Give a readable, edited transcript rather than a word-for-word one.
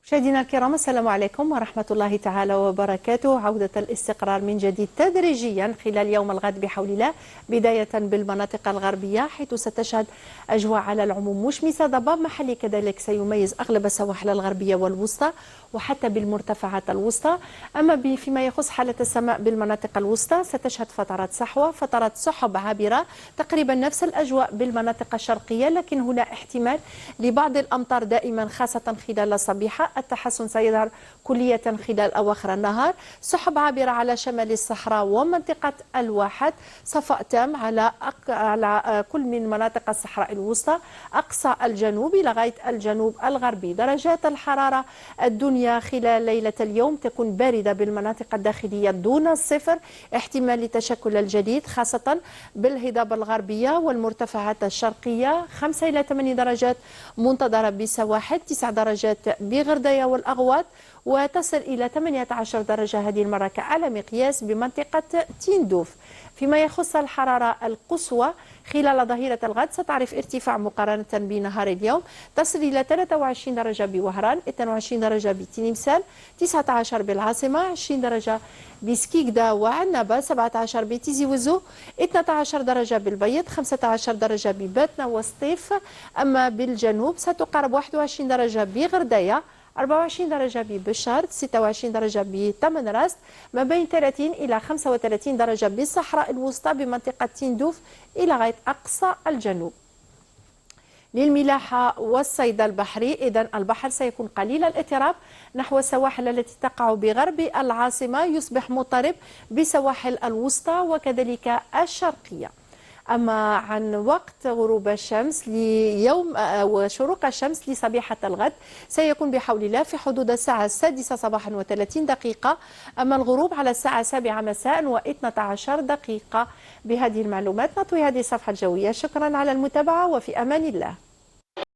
مشاهدينا الكرام، السلام عليكم ورحمة الله تعالى وبركاته. عودة الاستقرار من جديد تدريجيا خلال يوم الغد بحول الله، بداية بالمناطق الغربية حيث ستشهد أجواء على العموم مشمسة. ضباب محلي كذلك سيميز أغلب السواحل الغربية والوسطى وحتى بالمرتفعات الوسطى. أما فيما يخص حالة السماء بالمناطق الوسطى ستشهد فترات صحوة، فترات سحب عابرة، تقريبا نفس الأجواء بالمناطق الشرقية، لكن هنا احتمال لبعض الأمطار دائما خاصة خلال الصبيحة. التحسن سيظهر كلية خلال أواخر النهار. سحب عابرة على شمال الصحراء ومنطقة الواحات. صفاء تام على كل من مناطق الصحراء الوسطى، أقصى الجنوب لغاية الجنوب الغربي. درجات الحرارة الدنيا خلال ليلة اليوم تكون باردة بالمناطق الداخلية دون الصفر، احتمال لتشكل الجليد خاصة بالهضاب الغربية والمرتفعات الشرقية. 5 إلى 8 درجات منتظرة بسواحل، 9 درجات بغردية والأغواط، وتصل إلى 18 درجة هذه المرة كأعلى مقياس بمنطقة تندوف. فيما يخص الحرارة القصوى خلال ظهيرة الغد ستعرف ارتفاع مقارنة بنهار اليوم، تصل إلى 23 درجة بوهران، 22 درجة بتلمسان، 19 بالعاصمة، 20 درجة بسكيكدا وعنبة، 17 بتيزي وزو، 12 درجة بالبيض، 15 درجة بباتنا وسطيف. أما بالجنوب ستقارب 21 درجة بغردية، 24 درجة ببشار، 26 درجة بتمنراست، ما بين 30 إلى 35 درجة بالصحراء الوسطى بمنطقة تندوف إلى غاية أقصى الجنوب. للملاحة والصيد البحري، إذن البحر سيكون قليل الاضطراب نحو السواحل التي تقع بغرب العاصمة، يصبح مضطرب بسواحل الوسطى وكذلك الشرقية. أما عن وقت غروب الشمس ليوم وشروق الشمس لصبيحة الغد سيكون بحول الله في حدود الساعة 6 صباحا و30 دقيقة، أما الغروب على الساعة 7 مساء و12 دقيقة. بهذه المعلومات نطوي هذه الصفحة الجوية. شكرا على المتابعة وفي أمان الله.